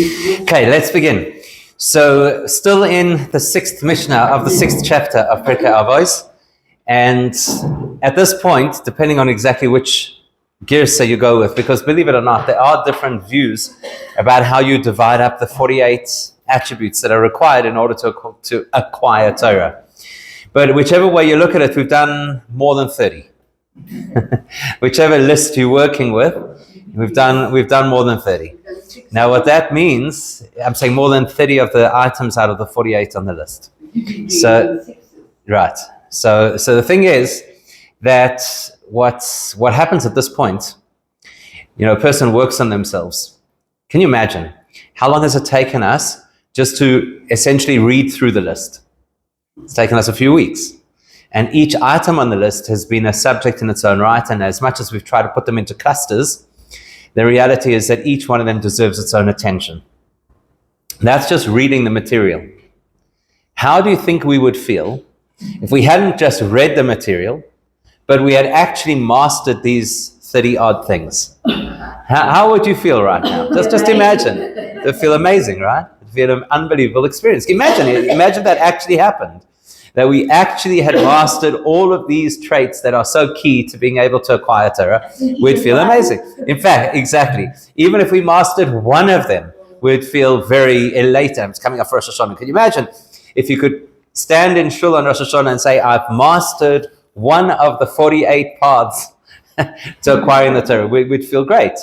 Okay, let's begin. So, still in the sixth Mishnah of the sixth chapter of Pirkei Avos, and at this point, depending on exactly which girsa you go with, because believe it or not, there are different views about how you divide up the 48 attributes that are required in order to acquire Torah. But whichever way you look at it, we've done more than 30. Whichever list you're working with, we've done more than 30. Now, what that means, I'm saying more than 30 of the items out of the 48 on the list. So, right. So the thing is that what happens at this point, a person works on themselves. Can you imagine how long has it taken us just to essentially read through the list? It's taken us a few weeks. And each item on the list has been a subject in its own right. And as much as we've tried to put them into clusters, the reality is that each one of them deserves its own attention. That's just reading the material. How do you think we would feel if we hadn't just read the material, but we had actually mastered these 30-odd things? How would you feel right now? Just imagine. It would feel amazing, right? It would feel an unbelievable experience. Imagine that actually happened. That we actually had mastered all of these traits that are so key to being able to acquire Torah, we'd feel amazing. In fact, exactly. Even if we mastered one of them, we'd feel very elated. It's coming up for Rosh Hashanah. Can you imagine if you could stand in Shul on Rosh Hashanah and say, I've mastered one of the 48 paths to acquiring the Torah? We'd feel great.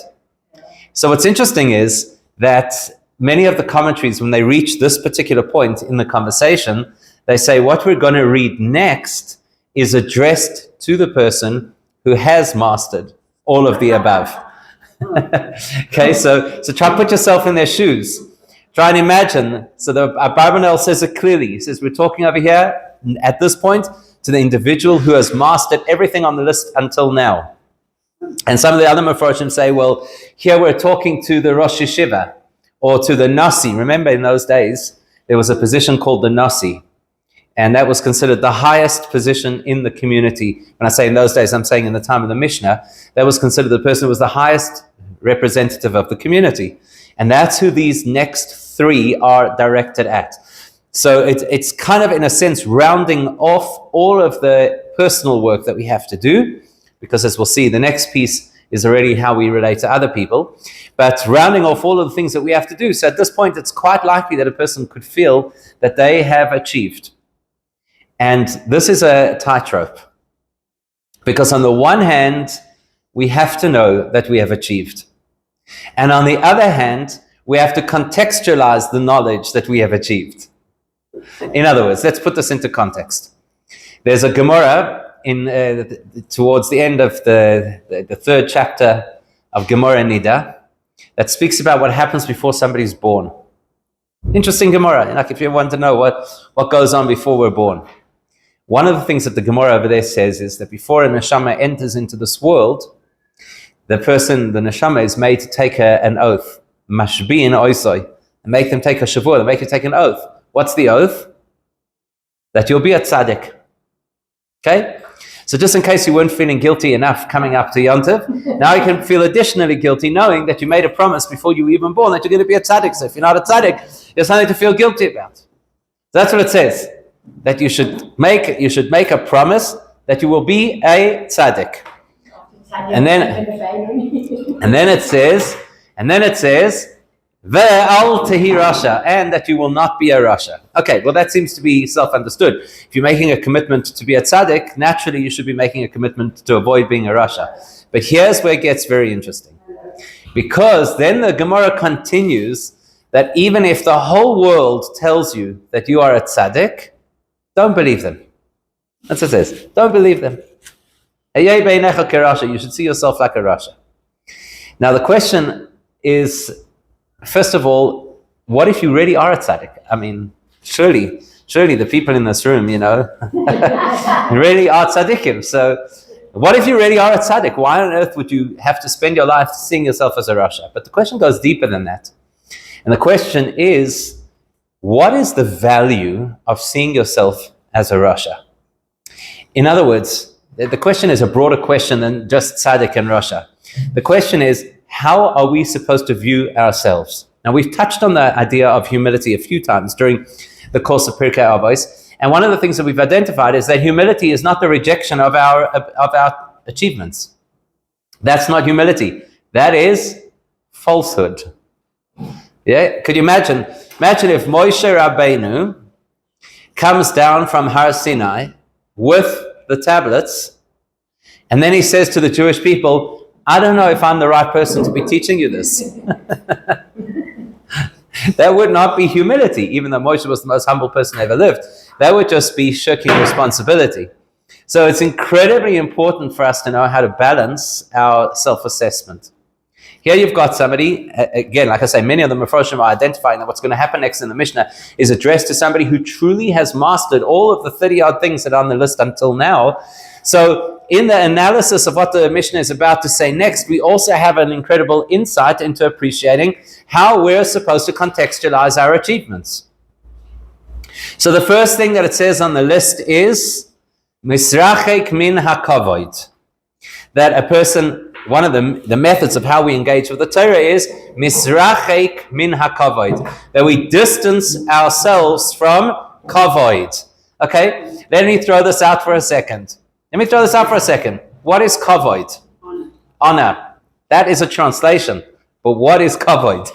So what's interesting is that many of the commentaries, when they reach this particular point in the conversation, they say what we're going to read next is addressed to the person who has mastered all of the above. Okay, so try to put yourself in their shoes. Try and imagine. So the Abarbanel says it clearly. He says we're talking over here at this point to the individual who has mastered everything on the list until now. And some of the other Mefarshim say, well, here we're talking to the Rosh Yeshiva or to the Nasi. Remember, in those days, there was a position called the Nasi. And that was considered the highest position in the community. When I say in those days, I'm saying in the time of the Mishnah, that was considered the person who was the highest representative of the community. And that's who these next three are directed at. So it's kind of, in a sense, rounding off all of the personal work that we have to do, because as we'll see, the next piece is already how we relate to other people, but rounding off all of the things that we have to do. So at this point, it's quite likely that a person could feel that they have achieved. And this is a tightrope, because on the one hand, we have to know that we have achieved. And on the other hand, we have to contextualize the knowledge that we have achieved. In other words, let's put this into context. There's a Gemara towards the end of the third chapter of Gemara Nida that speaks about what happens before somebody's born. Interesting Gemara, like if you want to know what goes on before we're born. One of the things that the Gemara over there says is that before a neshama enters into this world, the neshama is made to take an oath, mashbi'in oisoi, and make them take a shavua, they make you take an oath. What's the oath? That you'll be a tzaddik. Okay? So just in case you weren't feeling guilty enough coming up to Yom Tov, now you can feel additionally guilty knowing that you made a promise before you were even born that you're going to be a tzaddik. So if you're not a tzaddik, there's something to feel guilty about. So that's what it says. That you should make a promise that you will be a tzaddik. And then it says, Ve'al tehi rasha, and that you will not be a rasha. Okay, well that seems to be self-understood. If you're making a commitment to be a tzaddik, naturally you should be making a commitment to avoid being a rasha. But here's where it gets very interesting. Because then the Gemara continues that even if the whole world tells you that you are a tzaddik, don't believe them. That's what it says. Don't believe them. You should see yourself like a rasha. Now the question is, first of all, what if you really are a tzaddik? I mean, surely the people in this room, really are tzaddikim. So what if you really are a tzaddik? Why on earth would you have to spend your life seeing yourself as a rasha? But the question goes deeper than that. And the question is, what is the value of seeing yourself as a rasha? In other words, the question is a broader question than just tzaddik and rasha. The question is, how are we supposed to view ourselves? Now, we've touched on the idea of humility a few times during the course of Pirkei Avos, and one of the things that we've identified is that humility is not the rejection of our achievements. That's not humility. That is falsehood. Yeah, could you imagine? Imagine if Moshe Rabbeinu comes down from Har Sinai with the tablets, and then he says to the Jewish people, I don't know if I'm the right person to be teaching you this. That would not be humility, even though Moshe was the most humble person ever lived. That would just be shirking responsibility. So it's incredibly important for us to know how to balance our self-assessment. Here you've got somebody, again, like I say, many of the Mephoshim are identifying that what's going to happen next in the Mishnah is addressed to somebody who truly has mastered all of the 30-odd things that are on the list until now. So in the analysis of what the Mishnah is about to say next, we also have an incredible insight into appreciating how we're supposed to contextualize our achievements. So the first thing that it says on the list is Misrachek min hakavod. That a person, one of the methods of how we engage with the Torah is Misrachek min hakavod. That we distance ourselves from kavod. Okay? Let me throw this out for a second. What is kavod? Honor. That is a translation. But what is kavod?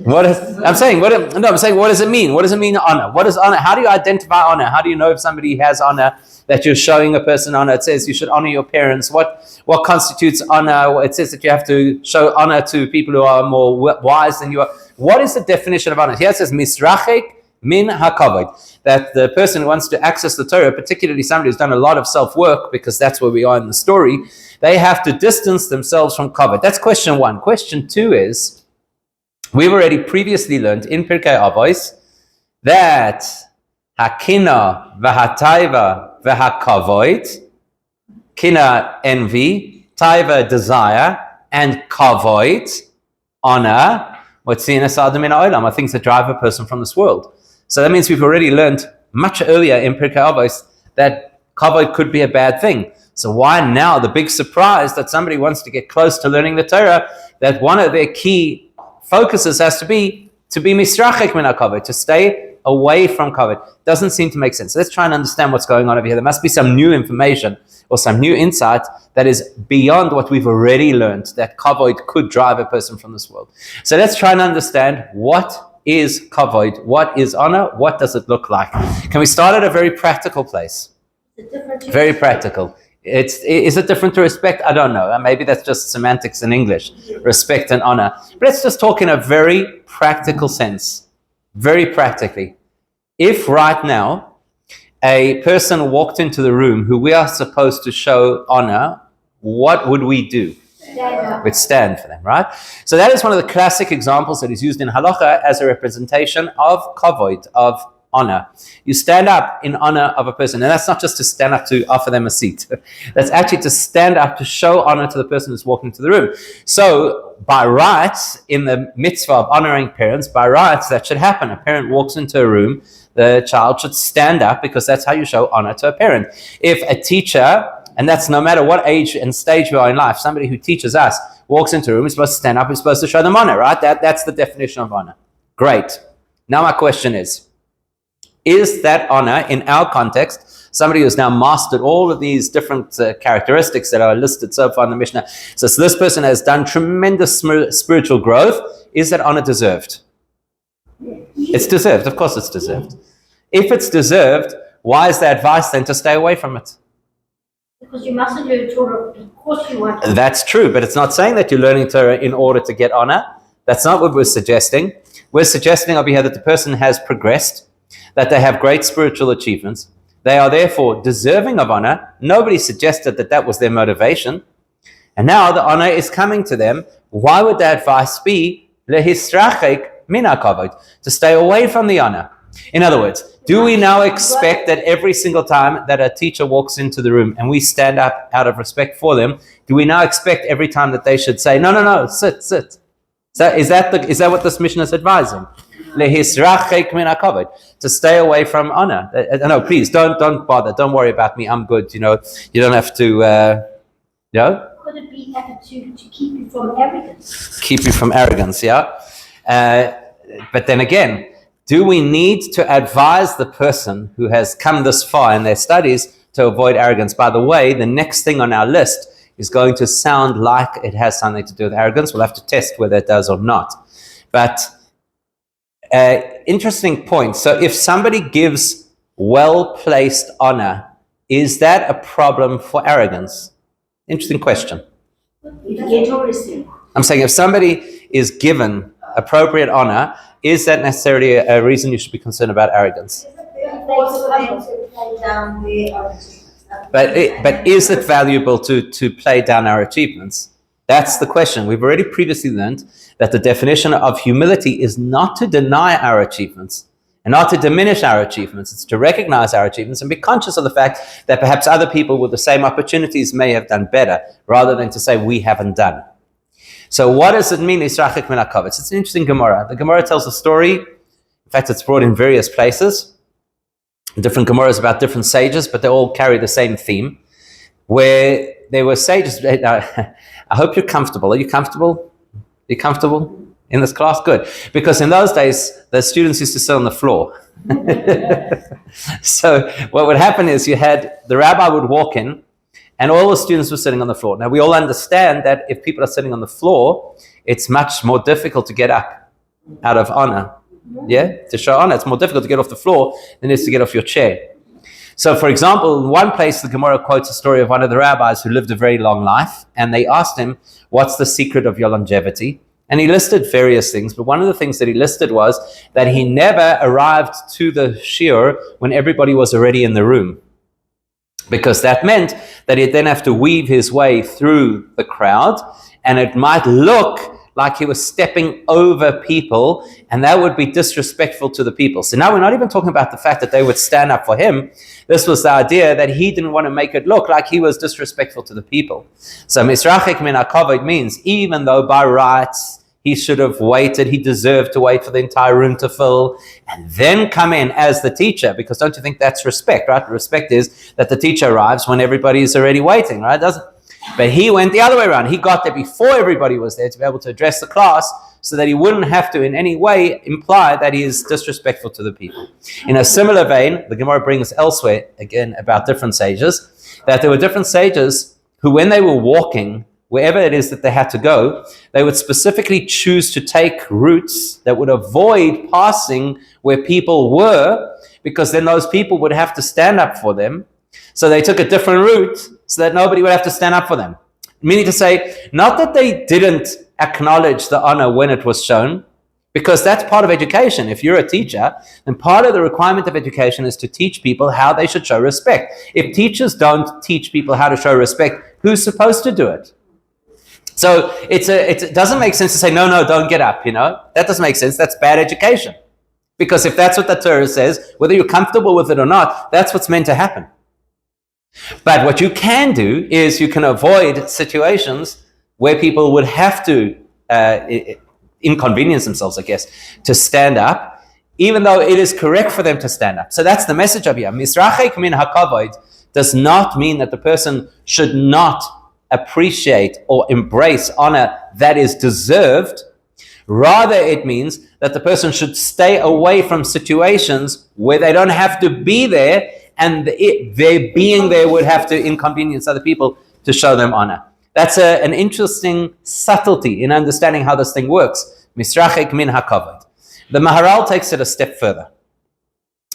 What does it mean? What does it mean, honor? What is honor? How do you identify honor? How do you know if somebody has honor, that you're showing a person honor? It says you should honor your parents. What constitutes honor? It says that you have to show honor to people who are more wise than you are. What is the definition of honor? Here it says misrachek min hakavod, that the person who wants to access the Torah, particularly somebody who's done a lot of self-work, because that's where we are in the story, they have to distance themselves from kavod. That's question one. Question two is, we've already previously learned in Pirkei Avos that hakina v'hataiva v'hakavod, kina envy, taiva desire, and kavod honor, what's in Adam in Olam, are things that drive a person from this world. So that means we've already learned much earlier in Pirkei Avos that kavod could be a bad thing. So why now the big surprise that somebody wants to get close to learning the Torah, that one of their key focuses has to be misrachek min hakavod, to stay away from kavod? Doesn't seem to make sense. So let's try and understand what's going on over here. There must be some new information or some new insight that is beyond what we've already learned, that kavod could drive a person from this world. So let's try and understand what is kavod, what is honor, what does it look like? Can we start at a very practical place? Very practical. Is it different to respect? I don't know. Maybe that's just semantics in English, respect and honor. But let's just talk in a very practical sense, very practically. If right now a person walked into the room who we are supposed to show honor, what would we do? We'd stand for them, right? So that is one of the classic examples that is used in halacha as a representation of kavod, of honor. You stand up in honor of a person, and that's not just to stand up to offer them a seat. That's actually to stand up to show honor to the person who's walking into the room. So by rights, in the mitzvah of honoring parents, by rights that should happen. A parent walks into a room, the child should stand up, because that's how you show honor to a parent. If a teacher, and that's no matter what age and stage we are in life, somebody who teaches us walks into a room, is supposed to stand up, is supposed to show them honor, right? That's the definition of honor. Great. Now my question is that honor, in our context, somebody who's now mastered all of these different characteristics that are listed so far in the Mishnah, so this person has done tremendous spiritual growth, is that honor deserved? It's deserved. Of course it's deserved. If it's deserved, why is the advice then to stay away from it? Because you mustn't learn Torah because you want to. That's true, but it's not saying that you're learning Torah in order to get honor. That's not what we're suggesting. We're suggesting over here that the person has progressed, that they have great spiritual achievements. They are therefore deserving of honor. Nobody suggested that that was their motivation. And now the honor is coming to them. Why would the advice be lehistrachek min hakavod, to stay away from the honor? In other words, do we now expect that every single time that a teacher walks into the room and we stand up out of respect for them, do we now expect every time that they should say, no, sit? So is that what this Mishnah is advising? Lehisrachek min hakavod, to stay away from honor. No, please don't bother. Don't worry about me. I'm good. You don't have to. Could it be effort to keep you from arrogance? Keep you from arrogance, yeah. But then again, do we need to advise the person who has come this far in their studies to avoid arrogance? By the way, the next thing on our list is going to sound like it has something to do with arrogance. We'll have to test whether it does or not. But interesting point. So if somebody gives well-placed honor, is that a problem for arrogance? Interesting question. I'm saying if somebody is given appropriate honor, is that necessarily a reason you should be concerned about arrogance? But is it valuable to play down our achievements? That's the question. We've already previously learned that the definition of humility is not to deny our achievements and not to diminish our achievements. It's to recognize our achievements and be conscious of the fact that perhaps other people with the same opportunities may have done better, rather than to say we haven't done. So what does it mean, Yisrachik min hakovitz? It's an interesting Gemara. The Gemara tells a story. In fact, it's brought in various places. Different Gemaras about different sages, but they all carry the same theme, where there were sages. I hope you're comfortable. Are you comfortable? Are you comfortable in this class? Good. Because in those days, the students used to sit on the floor. So what would happen is the rabbi would walk in, and all the students were sitting on the floor. Now, we all understand that if people are sitting on the floor, it's much more difficult to get up out of honor. Yeah? To show honor, it's more difficult to get off the floor than it is to get off your chair. So, for example, in one place, the Gemara quotes a story of one of the rabbis who lived a very long life, and they asked him, what's the secret of your longevity? And he listed various things, but one of the things that he listed was that he never arrived to the shiur when everybody was already in the room, because that meant that he'd then have to weave his way through the crowd, and it might look like he was stepping over people, and that would be disrespectful to the people. So now we're not even talking about the fact that they would stand up for him. This was the idea that he didn't want to make it look like he was disrespectful to the people. So Misrachik min hakovod means even though by rights he should have waited, he deserved to wait for the entire room to fill, and then come in as the teacher, because don't you think that's respect, right? Respect is that the teacher arrives when everybody is already waiting, right? But he went the other way around. He got there before everybody was there to be able to address the class, so that he wouldn't have to in any way imply that he is disrespectful to the people. In a similar vein, the Gemara brings elsewhere, again, about different sages, that there were different sages who, when they were walking, wherever it is that they had to go, they would specifically choose to take routes that would avoid passing where people were, because then those people would have to stand up for them. So they took a different route so that nobody would have to stand up for them. Meaning to say, not that they didn't acknowledge the honor when it was shown, because that's part of education. If you're a teacher, then part of the requirement of education is to teach people how they should show respect. If teachers don't teach people how to show respect, who's supposed to do it? So it doesn't make sense to say, no, don't get up, That doesn't make sense. That's bad education. Because if that's what the Torah says, whether you're comfortable with it or not, that's what's meant to happen. But what you can do is you can avoid situations where people would have to inconvenience themselves, I guess, to stand up, even though it is correct for them to stand up. So that's the message of here. Misrachik min hakovod does not mean that the person should not appreciate or embrace honor that is deserved. Rather, it means that the person should stay away from situations where they don't have to be there, and their being there would have to inconvenience other people to show them honor. That's an interesting subtlety in understanding how this thing works. Misrachik min hakovod. The Maharal takes it a step further.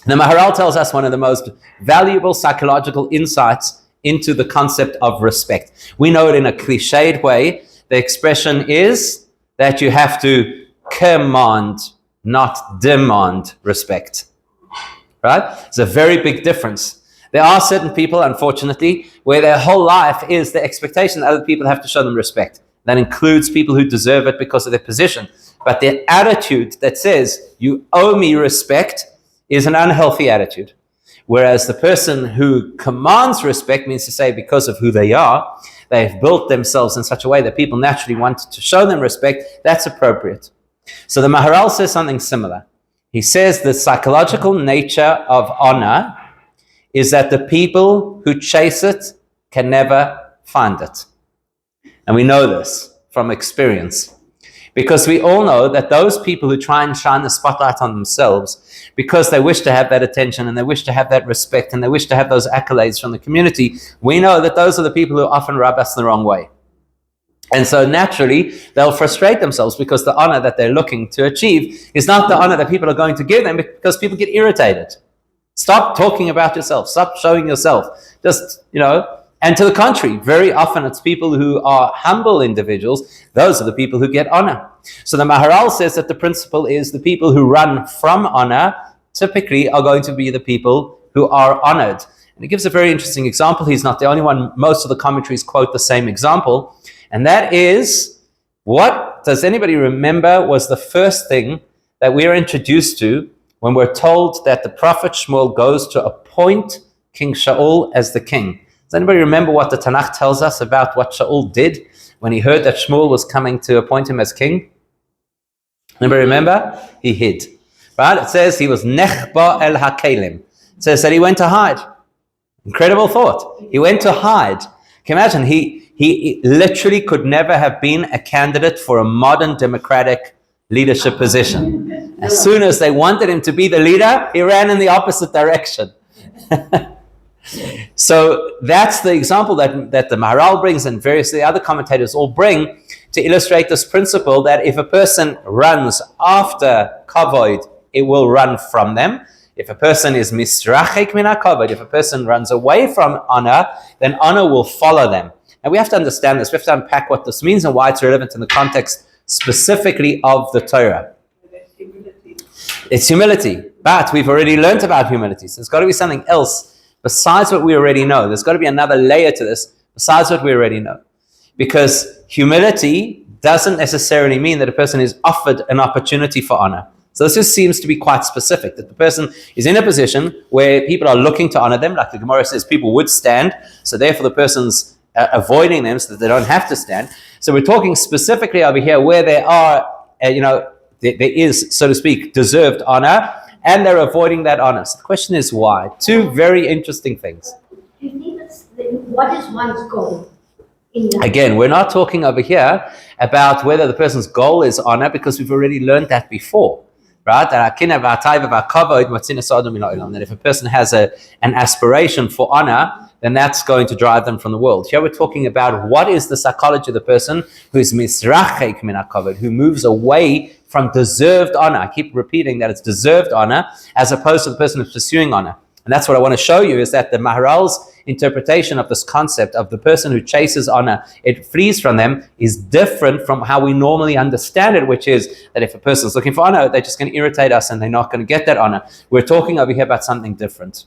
The Maharal tells us one of the most valuable psychological insights into the concept of respect. We know it in a cliched way. The expression is that you have to command, not demand respect. Right? It's a very big difference. There are certain people, unfortunately, where their whole life is the expectation that other people have to show them respect. That includes people who deserve it because of their position. But their attitude that says, you owe me respect, is an unhealthy attitude. Whereas the person who commands respect means to say, because of who they are, they've built themselves in such a way that people naturally want to show them respect. That's appropriate. So the Maharal says something similar. He says the psychological nature of honor is that the people who chase it can never find it. And we know this from experience. Because we all know that those people who try and shine the spotlight on themselves, because they wish to have that attention and they wish to have that respect and they wish to have those accolades from the community, we know that those are the people who often rub us the wrong way. And so naturally, they'll frustrate themselves because the honor that they're looking to achieve is not the honor that people are going to give them, because people get irritated. Stop talking about yourself. Stop showing yourself. Just, and to the contrary, very often it's people who are humble individuals. Those are the people who get honor. So the Maharal says that the principle is the people who run from honor typically are going to be the people who are honored. And he gives a very interesting example. He's not the only one. Most of the commentaries quote the same example. And that is, what does anybody remember was the first thing that we are introduced to when we're told that the prophet Shmuel goes to appoint King Shaul as the king? Does anybody remember what the Tanakh tells us about what Shaul did when he heard that Shmuel was coming to appoint him as king? Anybody remember? He hid. Right? It says he was nechba el hakelim. It says that he went to hide. Incredible thought. He went to hide. Can you imagine? He literally could never have been a candidate for a modern democratic leadership position. As soon as they wanted him to be the leader, he ran in the opposite direction. So that's the example that the Maharal brings, and various the other commentators all bring to illustrate this principle that if a person runs after kavod, it will run from them. If a person is misrachek min hakavod, if a person runs away from honor, then honor will follow them. And we have to understand this. We have to unpack what this means and why it's relevant in the context specifically of the Torah. It's humility. But we've already learned about humility. So there's got to be something else besides what we already know. There's got to be another layer to this besides what we already know. Because humility doesn't necessarily mean that a person is offered an opportunity for honor. So this just seems to be quite specific, that the person is in a position where people are looking to honor them. Like the Gemara says, people would stand. So therefore the person's avoiding them so that they don't have to stand. So we're talking specifically over here where there are, there is, so to speak, deserved honor, and they're avoiding that honor. So the question is why? Two very interesting things. Do you think what is one's goal? Again, we're not talking over here about whether the person's goal is honor, because we've already learned that before. Right? That if a person has an aspiration for honor, then that's going to drive them from the world. Here we're talking about what is the psychology of the person who is misrachek min hakavod, who moves away from deserved honor. I keep repeating that it's deserved honor as opposed to the person who's pursuing honor. And that's what I want to show you, is that the Maharal's interpretation of this concept of the person who chases honor, it flees from them, is different from how we normally understand it, which is that if a person is looking for honor, they're just going to irritate us and they're not going to get that honor. We're talking over here about something different.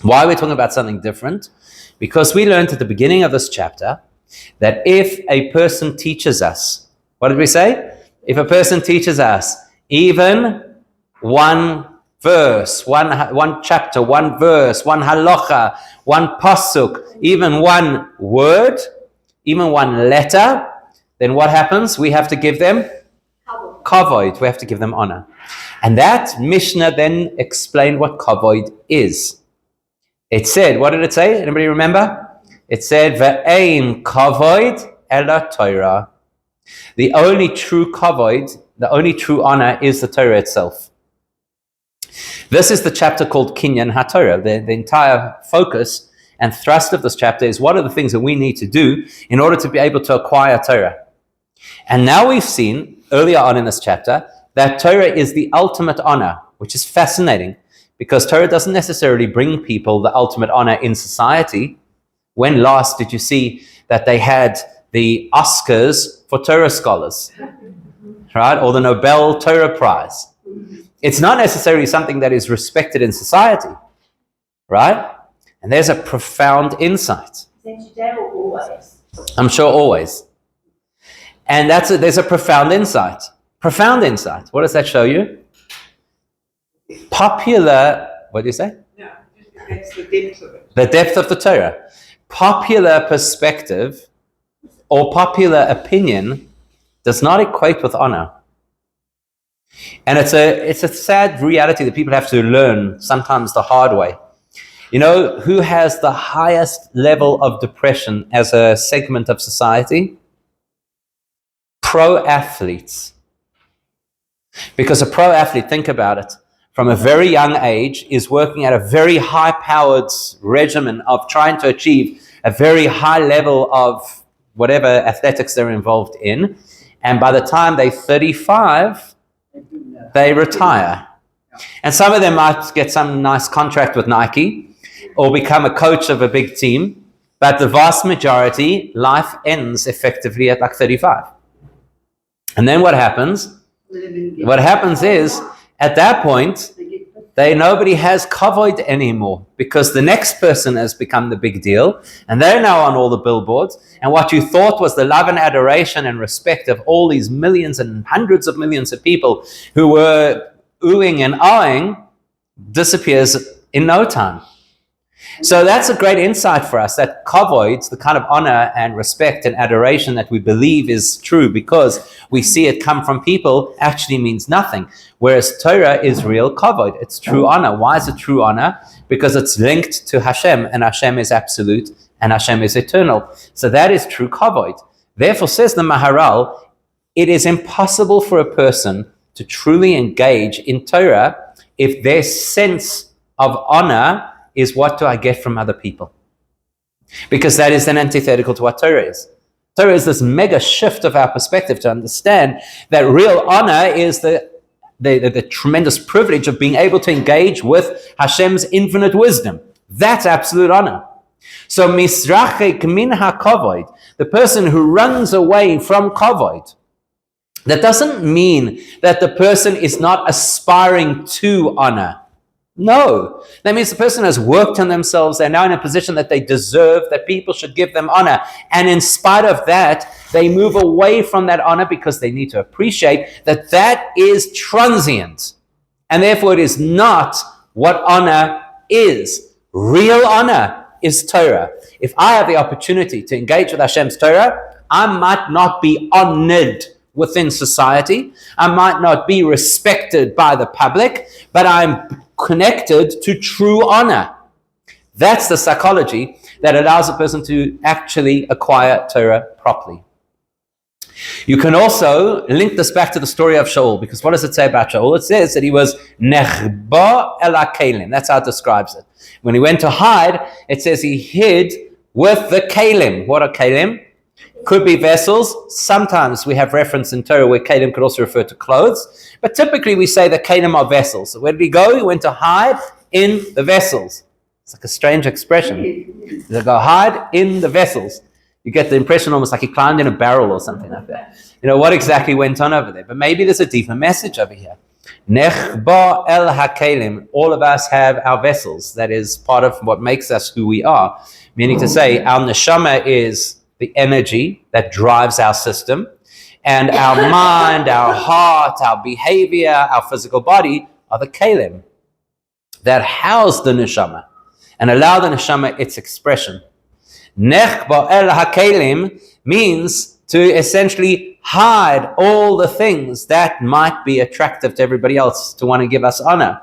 Why are we talking about something different? Because we learned at the beginning of this chapter that if a person teaches us, what did we say? If a person teaches us even one verse, one chapter, one verse, one halacha, one pasuk, even one word, even one letter, then what happens? We have to give them kavod. We have to give them honor. And that Mishnah then explained what kavod is. It said, what did it say? Anybody remember? It said, Ve'ein kavod ela Torah. The only true kavod, the only true honor is the Torah itself. This is the chapter called Kinyan HaTorah. The entire focus and thrust of this chapter is what are the things that we need to do in order to be able to acquire Torah. And now we've seen earlier on in this chapter that Torah is the ultimate honor, which is fascinating because Torah doesn't necessarily bring people the ultimate honor in society. When last did you see that they had the Oscars for Torah scholars, right? Or the Nobel Torah Prize? It's not necessarily something that is respected in society, right? And there's a profound insight. I'm sure always. And there's a profound insight. Profound insight. What does that show you? Popular, what do you say? No, it's the depth of it. The depth of the Torah. Popular perspective or popular opinion does not equate with honor. And it's a sad reality that people have to learn sometimes the hard way. You know, who has the highest level of depression as a segment of society? pro athletes. Because a pro athlete, think about it, from a very young age is working at a very high-powered regimen of trying to achieve a very high level of whatever athletics they're involved in. And by the time they're 35, they retire. And some of them might get some nice contract with Nike or become a coach of a big team. But the vast majority, life ends effectively at like 35. And then what happens? What happens is, at that point, nobody has kavod anymore because the next person has become the big deal and they're now on all the billboards. And what you thought was the love and adoration and respect of all these millions and hundreds of millions of people who were oohing and ahhing disappears in no time. So that's a great insight for us, that kavod, the kind of honor and respect and adoration that we believe is true because we see it come from people, actually means nothing. Whereas Torah is real kavod. It's true honor. Why is it true honor? Because it's linked to Hashem, and Hashem is absolute, and Hashem is eternal. So that is true kavod. Therefore, says the Maharal, it is impossible for a person to truly engage in Torah if their sense of honor is what do I get from other people? Because that is then antithetical to what Torah is. Torah is this mega shift of our perspective to understand that real honor is the tremendous privilege of being able to engage with Hashem's infinite wisdom. That's absolute honor. So misrachek min hakavod, the person who runs away from kavod, that doesn't mean that the person is not aspiring to honor. No, that means the person has worked on themselves. They're now in a position that they deserve, that people should give them honor. And in spite of that, they move away from that honor because they need to appreciate that that is transient. And therefore it is not what honor is. Real honor is Torah. If I have the opportunity to engage with Hashem's Torah, I might not be honored within society. I might not be respected by the public, but I'm connected to true honor. That's the psychology that allows a person to actually acquire Torah properly. You can also link this back to the story of Shaul, because what does it say about Shaul? It says that he was nechba el hakelim. That's how it describes it. When he went to hide, it says he hid with the kelim. What are kelim? Could be vessels. Sometimes we have reference in Torah where kelim could also refer to clothes. But typically we say the kelim are vessels. So where did he go? He went to hide in the vessels. It's like a strange expression. They go hide in the vessels. You get the impression almost like he climbed in a barrel or something like that. You know, what exactly went on over there? But maybe there's a deeper message over here. Nechba el hakelim. All of us have our vessels. That is part of what makes us who we are. Meaning to say, our neshama is the energy that drives our system, and our mind, our heart, our behavior, our physical body are the kelim that house the neshama and allow the neshama its expression. Nechba el hakelim means to essentially hide all the things that might be attractive to everybody else to want to give us honor,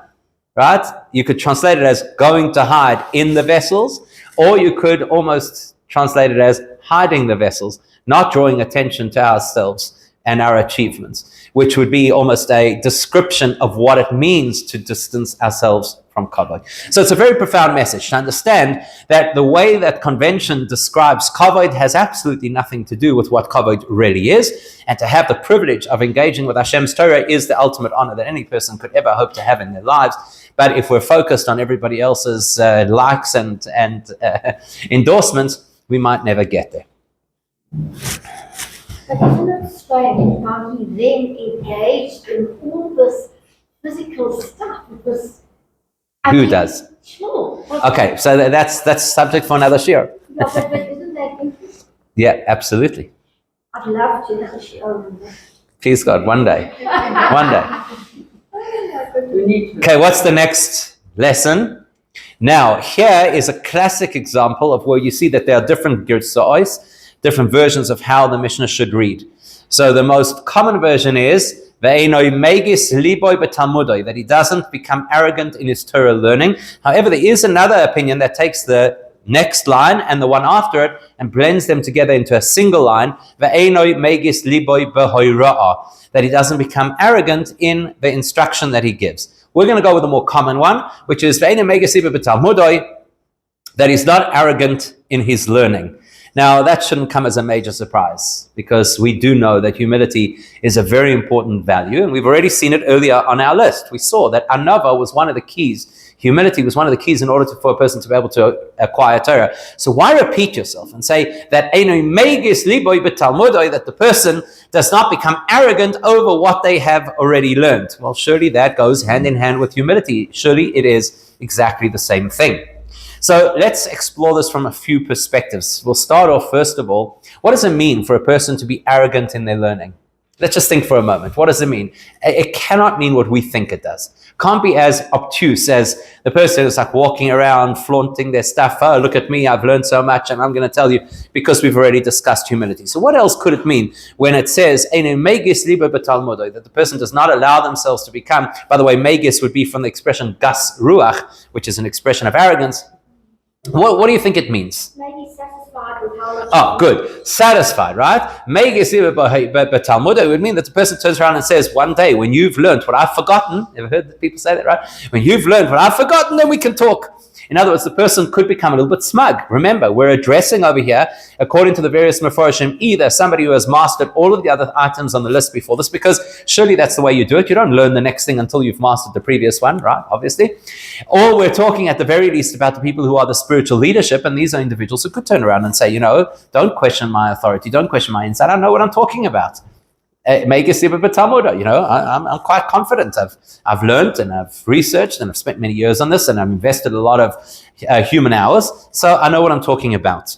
right? You could translate it as going to hide in the vessels, or you could almost translate it as hiding the vessels, not drawing attention to ourselves and our achievements, which would be almost a description of what it means to distance ourselves from kavod. So it's a very profound message to understand that the way that convention describes kavod has absolutely nothing to do with what kavod really is, and to have the privilege of engaging with Hashem's Torah is the ultimate honor that any person could ever hope to have in their lives. But if we're focused on everybody else's likes and endorsements, we might never get there. But isn't it strange how he then engaged in all this physical stuff? Because Who does? Sure. Okay, so that's subject for another shir. No, but isn't that interesting? Yeah, absolutely. I'd love to have a share on that. Please God, one day. One day. Okay, what's the next lesson? Now, here is a classic example of where you see that there are different girsa'os, different versions of how the Mishnah should read. So the most common version is ve'enoi megis liboi b'talmudoi, that he doesn't become arrogant in his Torah learning. However, there is another opinion that takes the next line and the one after it and blends them together into a single line, that he doesn't become arrogant in the instruction that he gives. We're going to go with a more common one, which is that he's not arrogant in his learning. Now, that shouldn't come as a major surprise, because we do know that humility is a very important value, and we've already seen it earlier on our list. We saw that anava was one of the keys. Humility was one of the keys in order for a person to be able to acquire Torah. So why repeat yourself and say that that the person does not become arrogant over what they have already learned? Well, surely that goes hand in hand with humility. Surely it is exactly the same thing. So let's explore this from a few perspectives. We'll start off, first of all, what does it mean for a person to be arrogant in their learning? Let's just think for a moment. What does it mean? It cannot mean what we think it does. Can't be as obtuse as the person who's like walking around flaunting their stuff. Oh, look at me, I've learned so much, and I'm going to tell you, because we've already discussed humility. So what else could it mean when it says that the person does not allow themselves to become, by the way, megis would be from the expression gas ruach, which is an expression of arrogance. What do you think it means? Maybe satisfied with how much. Oh, good. Satisfied, right? But it would mean that the person turns around and says, one day when you've learned what I've forgotten, ever heard people say that, right? When you've learned what I've forgotten, then we can talk. In other words, the person could become a little bit smug. Remember, we're addressing over here, according to the various Mefarshim, either somebody who has mastered all of the other items on the list before this, because surely that's the way you do it. You don't learn the next thing until you've mastered the previous one, right? Obviously. Or we're talking at the very least about the people who are the spiritual leadership, and these are individuals who could turn around and say, don't question my authority, don't question my insight. I know what I'm talking about. Make a sibba b'talmud. I'm quite confident. I've learned and I've researched and I've spent many years on this and I've invested a lot of human hours, so I know what I'm talking about.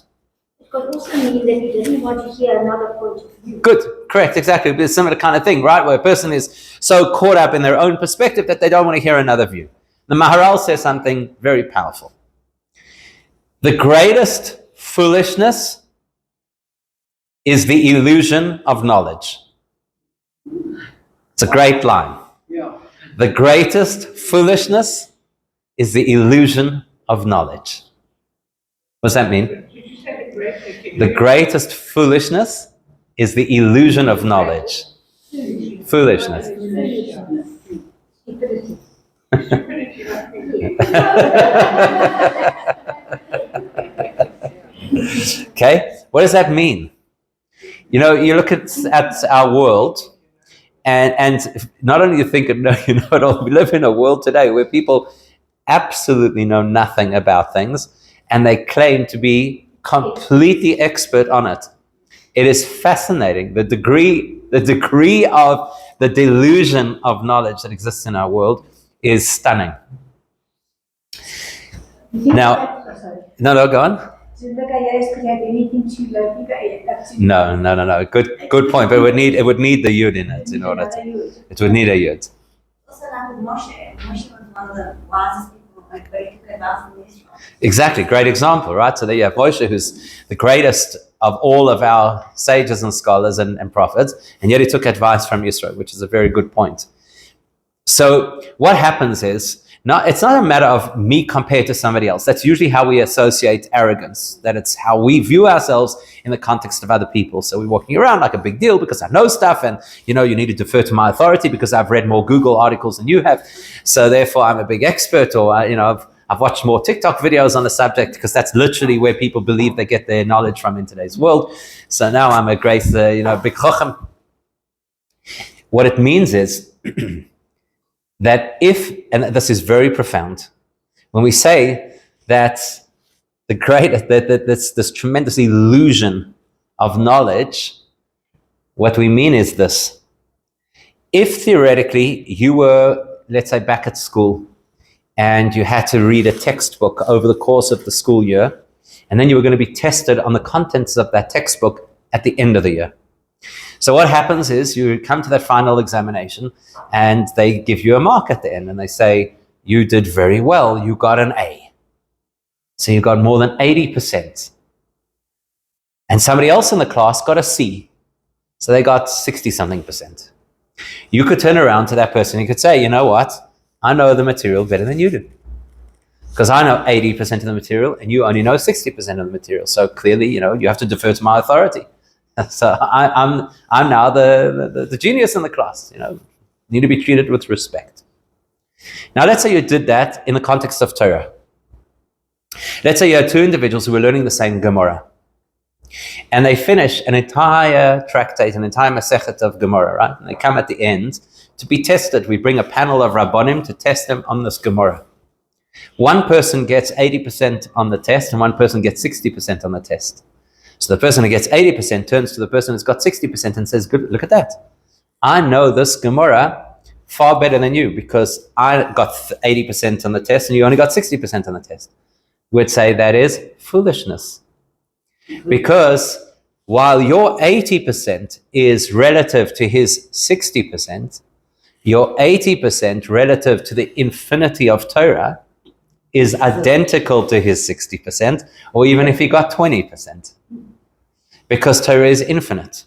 It could also mean that you didn't want to hear another point of view. Good, correct, exactly. It's a similar kind of thing, right? Where a person is so caught up in their own perspective that they don't want to hear another view. The Maharal says something very powerful. The greatest foolishness is the illusion of knowledge. It's a great line. Yeah. The greatest foolishness is the illusion of knowledge. What does that mean? Did you say the great? The greatest foolishness is the illusion of knowledge. Foolishness. Stupidity. Okay, what does that mean? You look at our world, and not only you think you know it all, we live in a world today where people absolutely know nothing about things, and they claim to be completely expert on it. It is fascinating. The degree of the delusion of knowledge that exists in our world is stunning. Now, no, go on. No. Good point. But it would need the yud in it in order to. It would need a yud. Also, like with Moshe. Moshe was one of the wisest people, but he took advice from Israel. Exactly, great example, right? So there you have Moshe, who's the greatest of all of our sages and scholars and prophets, and yet he took advice from Israel, which is a very good point. So what happens is, it's not a matter of me compared to somebody else. That's usually how we associate arrogance, that it's how we view ourselves in the context of other people. So we're walking around like a big deal because I know stuff, and you need to defer to my authority because I've read more Google articles than you have. So therefore I'm a big expert, or I've watched more TikTok videos on the subject because that's literally where people believe they get their knowledge from in today's world. So now I'm a great, big chacham. What it means is that and this is very profound, when we say that this tremendous illusion of knowledge, what we mean is this. If theoretically you were, let's say, back at school, and you had to read a textbook over the course of the school year, and then you were going to be tested on the contents of that textbook at the end of the year. So what happens is you come to that final examination and they give you a mark at the end and they say, you did very well, you got an A. So you got more than 80%. And somebody else in the class got a C. So they got 60-something%. You could turn around to that person, you could say, you know what? I know the material better than you do. because I know 80% of the material and you only know 60% of the material. So clearly, you have to defer to my authority. So I'm now the genius in the class. Need to be treated with respect. Now, let's say you did that in the context of Torah. Let's say you had two individuals who were learning the same Gemara, and they finish an entire tractate, an entire Masechet of Gemara, right? And they come at the end to be tested. We bring a panel of Rabbonim to test them on this Gemara. One person gets 80% on the test, and one person gets 60% on the test. So the person who gets 80% turns to the person who's got 60% and says, "Good, look at that. I know this Gemara far better than you because I got 80% on the test and you only got 60% on the test." We'd say that is foolishness. Because while your 80% is relative to his 60%, your 80% relative to the infinity of Torah is identical to his 60%, or even if he got 20%. Because Torah is infinite.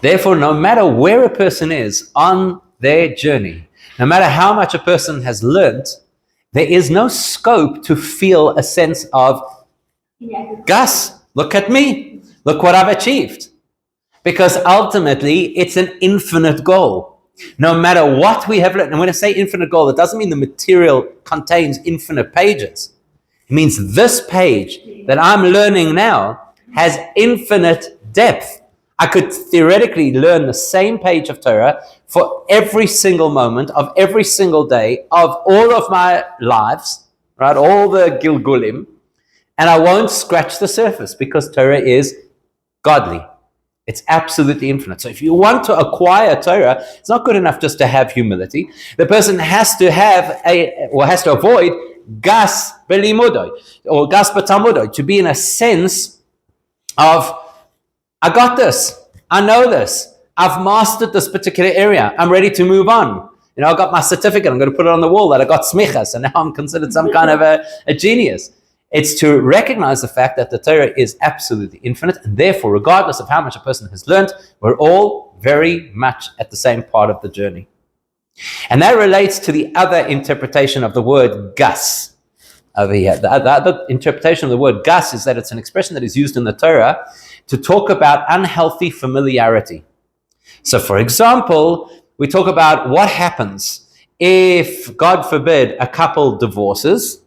Therefore, no matter where a person is on their journey, no matter how much a person has learnt, there is no scope to feel a sense of, Gus, look at me, look what I've achieved. Because ultimately, it's an infinite goal. No matter what we have learned, and when I say infinite goal, it doesn't mean the material contains infinite pages. It means this page that I'm learning now has infinite depth. I could theoretically learn the same page of Torah for every single moment of every single day of all of my lives, right? All the Gilgulim, and I won't scratch the surface because Torah is godly. It's absolutely infinite. So if you want to acquire Torah, it's not good enough just to have humility. The person has to has to avoid gas belimudoi or gas betamudoi, to be in a sense of, I got this. I know this. I've mastered this particular area. I'm ready to move on. I got my certificate. I'm going to put it on the wall that I got smichas, and now I'm considered some kind of a genius. It's to recognize the fact that the Torah is absolutely infinite, and therefore, regardless of how much a person has learned, we're all very much at the same part of the journey. And that relates to the other interpretation of the word gas over here. The other interpretation of the word gas is that it's an expression that is used in the Torah to talk about unhealthy familiarity. So, for example, we talk about what happens if, God forbid, a couple divorces.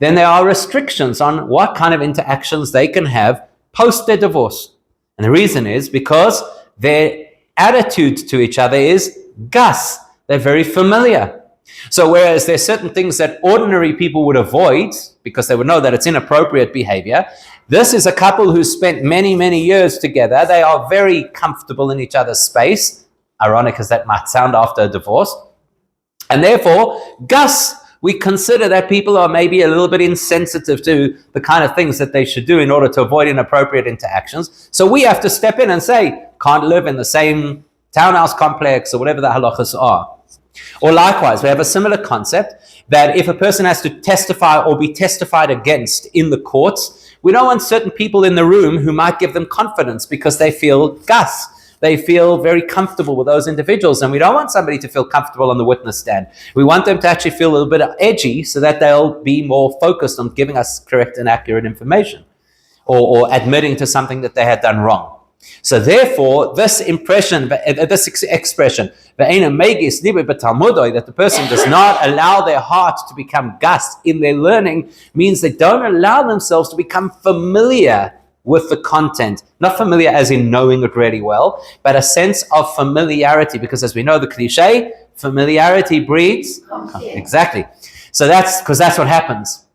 Then there are restrictions on what kind of interactions they can have post their divorce. And the reason is because their attitude to each other is gas. They're very familiar. So whereas there's certain things that ordinary people would avoid because they would know that it's inappropriate behavior, this is a couple who spent many, many years together. They are very comfortable in each other's space, ironic as that might sound after a divorce. And therefore, gas, we consider that people are maybe a little bit insensitive to the kind of things that they should do in order to avoid inappropriate interactions. So we have to step in and say, can't live in the same townhouse complex or whatever the halachas are. Or likewise, we have a similar concept that if a person has to testify or be testified against in the courts, we don't want certain people in the room who might give them confidence because they feel gas. They feel very comfortable with those individuals, and we don't want somebody to feel comfortable on the witness stand. We want them to actually feel a little bit edgy so that they'll be more focused on giving us correct and accurate information or admitting to something that they had done wrong. So therefore, this expression, that the person does not allow their heart to become gas in their learning, means they don't allow themselves to become familiar with the content. Not familiar as in knowing it really well, but a sense of familiarity, because as we know the cliche, familiarity breeds exactly. So that's what happens.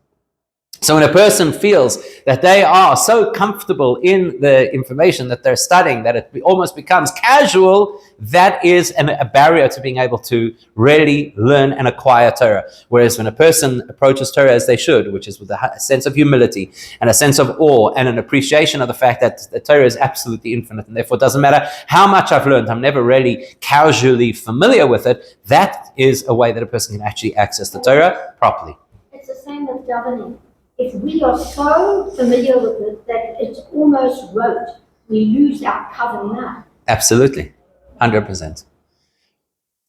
So when a person feels that they are so comfortable in the information that they're studying that it almost becomes casual, that is a barrier to being able to really learn and acquire Torah. Whereas when a person approaches Torah as they should, which is with a sense of humility and a sense of awe and an appreciation of the fact that the Torah is absolutely infinite, and therefore it doesn't matter how much I've learned, I'm never really casually familiar with it, that is a way that a person can actually access the Torah properly. It's the same with davening. If we are so familiar with it that it's almost rote, we lose our kavanah. Absolutely, 100%.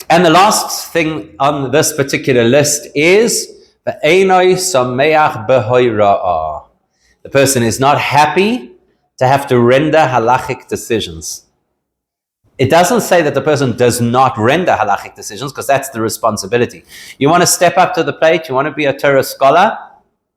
And the last thing on this particular list is Ve'enoi sameach b'hoira'ah. The person is not happy to have to render halachic decisions. It doesn't say that the person does not render halachic decisions, because that's the responsibility. You want to step up to the plate, you want to be a Torah scholar,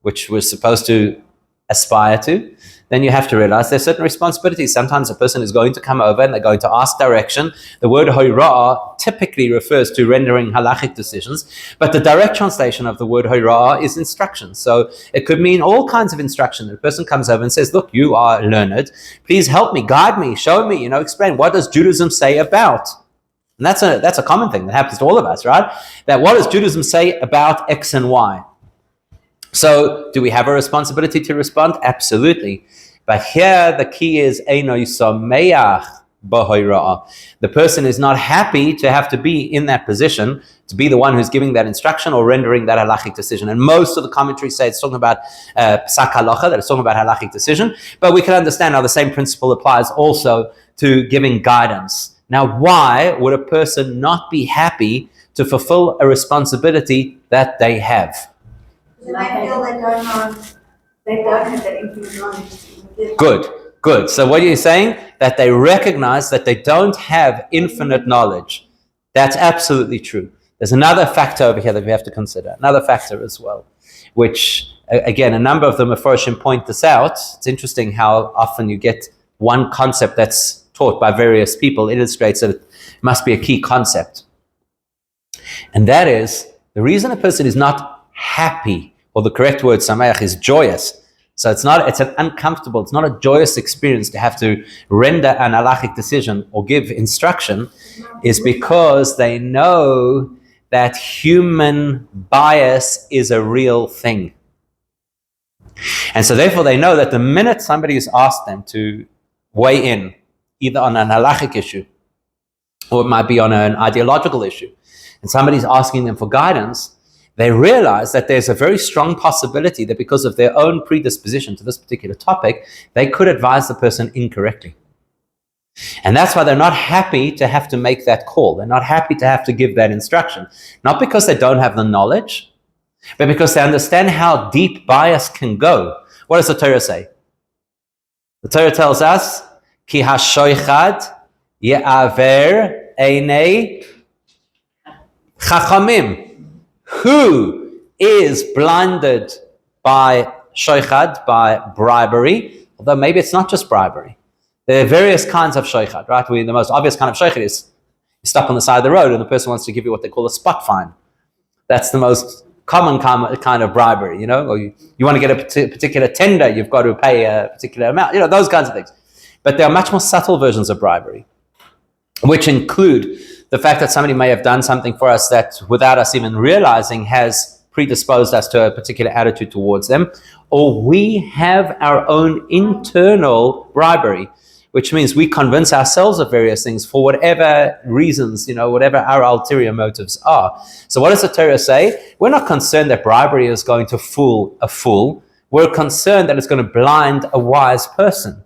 which we're supposed to aspire to, then you have to realize there's certain responsibilities. Sometimes a person is going to come over and they're going to ask direction. The word hoira'ah typically refers to rendering halachic decisions, but the direct translation of the word hoira'ah is instruction. So it could mean all kinds of instruction. The person comes over and says, look, you are learned. Please help me, guide me, show me, explain. What does Judaism say about? And that's a common thing that happens to all of us, right? That what does Judaism say about X and Y? So, do we have a responsibility to respond? Absolutely. But here the key is Einoi Sameach B'Hoira'ah. The person is not happy to have to be in that position, to be the one who's giving that instruction or rendering that halachic decision. And most of the commentaries say it's talking about Psak Halacha, that it's talking about halachic decision. But we can understand how the same principle applies also to giving guidance. Now, why would a person not be happy to fulfill a responsibility that they have? They might feel they don't have that infinite knowledge. Good. So what are you saying? That they recognize that they don't have infinite knowledge. That's absolutely true. There's another factor over here that we have to consider, another factor as well, which, again, a number of the Meforshim point this out. It's interesting how often you get one concept that's taught by various people illustrates that it must be a key concept. And that is, the reason a person is not happy, or the correct word, sameach, is joyous. So it's an uncomfortable, it's not a joyous experience to have to render an halachic decision or give instruction, is because they know that human bias is a real thing. And so therefore they know that the minute somebody has asked them to weigh in, either on an halachic issue, or it might be on an ideological issue, and somebody's asking them for guidance, they realize that there's a very strong possibility that because of their own predisposition to this particular topic, they could advise the person incorrectly. And that's why they're not happy to have to make that call. They're not happy to have to give that instruction. Not because they don't have the knowledge, but because they understand how deep bias can go. What does the Torah say? The Torah tells us, Ki hashoichad ye'aver einei chachamim. Who is blinded by shoichad, by bribery? Although maybe it's not just bribery. There are various kinds of shoichad, right? The most obvious kind of shoichad is you stop on the side of the road and the person wants to give you what they call a spot fine. That's the most common kind of bribery, or you want to get a particular tender, you've got to pay a particular amount, those kinds of things. But there are much more subtle versions of bribery, which include the fact that somebody may have done something for us that, without us even realizing, has predisposed us to a particular attitude towards them, or we have our own internal bribery, which means we convince ourselves of various things for whatever reasons, whatever our ulterior motives are. So what does the Torah say? We're not concerned that bribery is going to fool a fool. We're concerned that it's going to blind a wise person.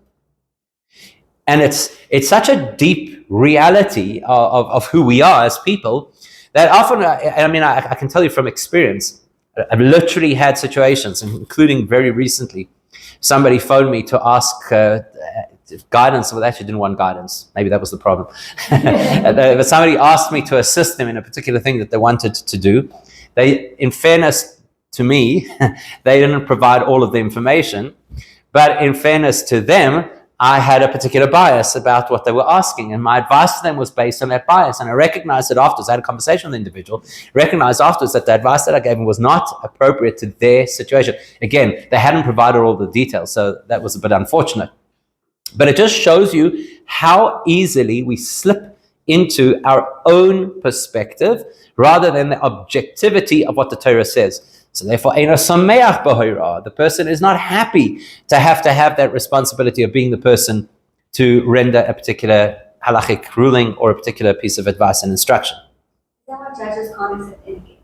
And it's such a deep reality of who we are as people that often, I can tell you from experience, I've literally had situations, including very recently, somebody phoned me to ask guidance. Well, they actually didn't want guidance. Maybe that was the problem. But somebody asked me to assist them in a particular thing that they wanted to do. They, in fairness to me, they didn't provide all of the information. But in fairness to them, I had a particular bias about what they were asking, and my advice to them was based on that bias. And I recognized it afterwards. I had a conversation with the individual, recognized afterwards that the advice that I gave them was not appropriate to their situation. Again, they hadn't provided all the details, so that was a bit unfortunate. But it just shows you how easily we slip into our own perspective rather than the objectivity of what the Torah says. So therefore, the person is not happy to have that responsibility of being the person to render a particular halachic ruling or a particular piece of advice and instruction. Is that what judges can't accept any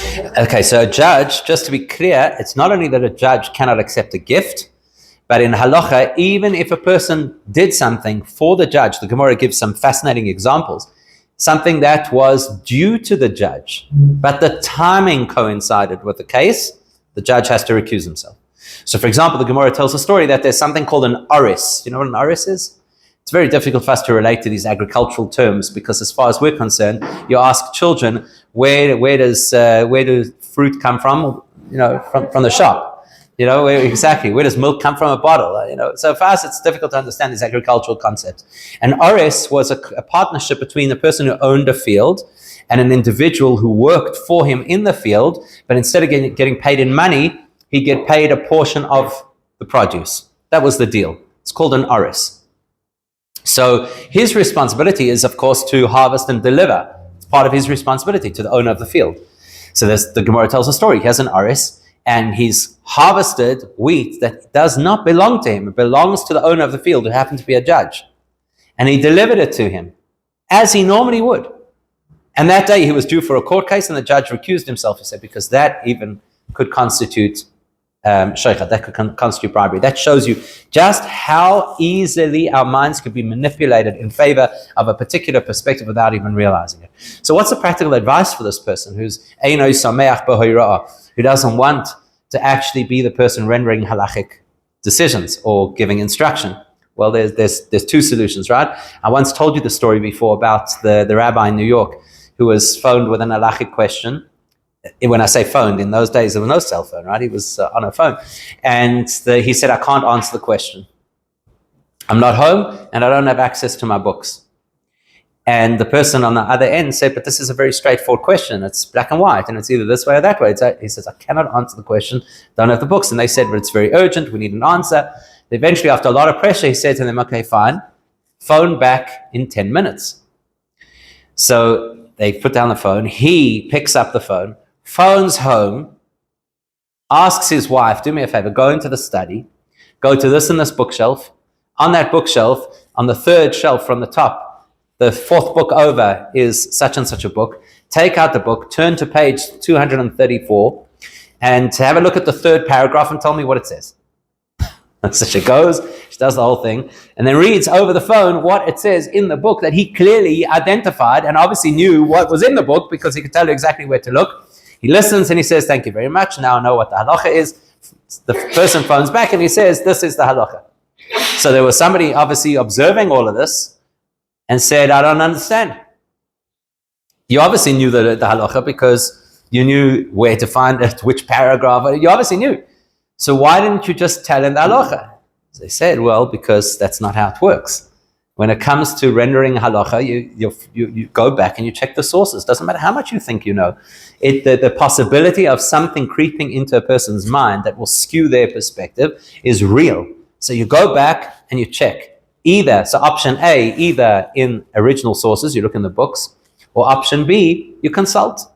gifts? Okay, so a judge, just to be clear, it's not only that a judge cannot accept a gift, but in halacha, even if a person did something for the judge, the Gemara gives some fascinating examples. something that was due to the judge, but the timing coincided with the case, the judge has to recuse himself. So, for example, the Gemara tells a story that there's something called an oris. You know what an oris is? It's very difficult for us to relate to these agricultural terms because, as far as we're concerned, you ask children where do fruit come from? You know, from the shop. You know, where does milk come from? A bottle. You know, so for us, it's difficult to understand these agricultural concepts. And oris was a partnership between the person who owned a field and an individual who worked for him in the field, but instead of getting paid in money, he'd get paid a portion of the produce. That was the deal. It's called an oris. So his responsibility is, of course, to harvest and deliver. It's part of his responsibility to the owner of the field. So the Gemara tells a story. He has an oris, and he's harvested wheat that does not belong to him. It belongs to the owner of the field, who happened to be a judge. And he delivered it to him, as he normally would. And that day he was due for a court case, and the judge recused himself, he said, because that even could constitute shaychat, that could constitute bribery. That shows you just how easily our minds could be manipulated in favor of a particular perspective without even realizing it. So what's the practical advice for this person who's eino sameach b'hoira'ah, who doesn't want to actually be the person rendering halachic decisions or giving instruction? Well, there's two solutions, right? I once told you the story before about the rabbi in New York who was phoned with an halachic question. When I say phoned, in those days there was no cell phone, right? He was on a phone. And he said, I can't answer the question. I'm not home and I don't have access to my books. And the person on the other end said, but this is a very straightforward question. It's black and white and it's either this way or that way. He says, I cannot answer the question, don't have the books. And they said, but it's very urgent, we need an answer. Eventually, after a lot of pressure, he said to them, okay, fine, phone back in 10 minutes. So they put down the phone, he picks up the phone, phones home, asks his wife, do me a favor, go into the study, go to this and this bookshelf. On that bookshelf, on the third shelf from the top, the fourth book over is such and such a book. Take out the book, turn to page 234, and have a look at the third paragraph and tell me what it says. So she goes, she does the whole thing, and then reads over the phone what it says in the book that he clearly identified and obviously knew what was in the book because he could tell you exactly where to look. He listens and he says, thank you very much. Now I know what the halacha is. The person phones back and he says, this is the halacha. So there was somebody obviously observing all of this and said, I don't understand. You obviously knew the halacha because you knew where to find it, which paragraph. You obviously knew. So why didn't you just tell him the halacha? So they said, well, because that's not how it works. When it comes to rendering halacha, you go back and you check the sources. Doesn't matter how much you think you know. The possibility of something creeping into a person's mind that will skew their perspective is real. So you go back and you check. So option A, either in original sources, you look in the books, or option B, you consult.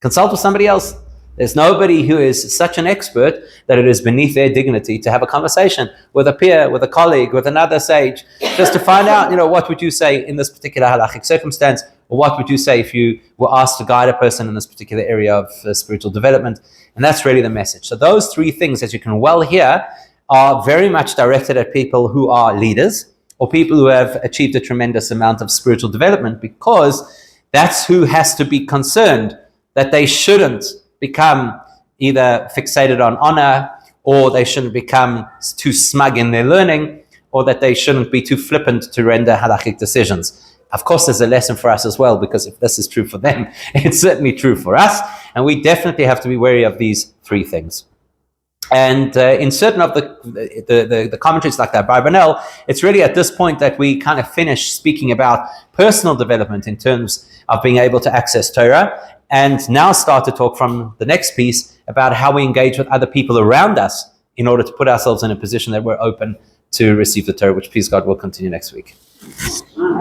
Consult with somebody else. There's nobody who is such an expert that it is beneath their dignity to have a conversation with a peer, with a colleague, with another sage, just to find out, what would you say in this particular halachic circumstance, or what would you say if you were asked to guide a person in this particular area of spiritual development. And that's really the message. So those three things, as you can well hear, are very much directed at people who are leaders or people who have achieved a tremendous amount of spiritual development, because that's who has to be concerned that they shouldn't become either fixated on honor, or they shouldn't become too smug in their learning, or that they shouldn't be too flippant to render halachic decisions. Of course, there's a lesson for us as well, because if this is true for them, it's certainly true for us, and we definitely have to be wary of these three things. And in certain of the commentaries like that by Brunel, it's really at this point that we kind of finish speaking about personal development in terms of being able to access Torah, and now start to talk from the next piece about how we engage with other people around us in order to put ourselves in a position that we're open to receive the Torah, which, please God, will continue next week.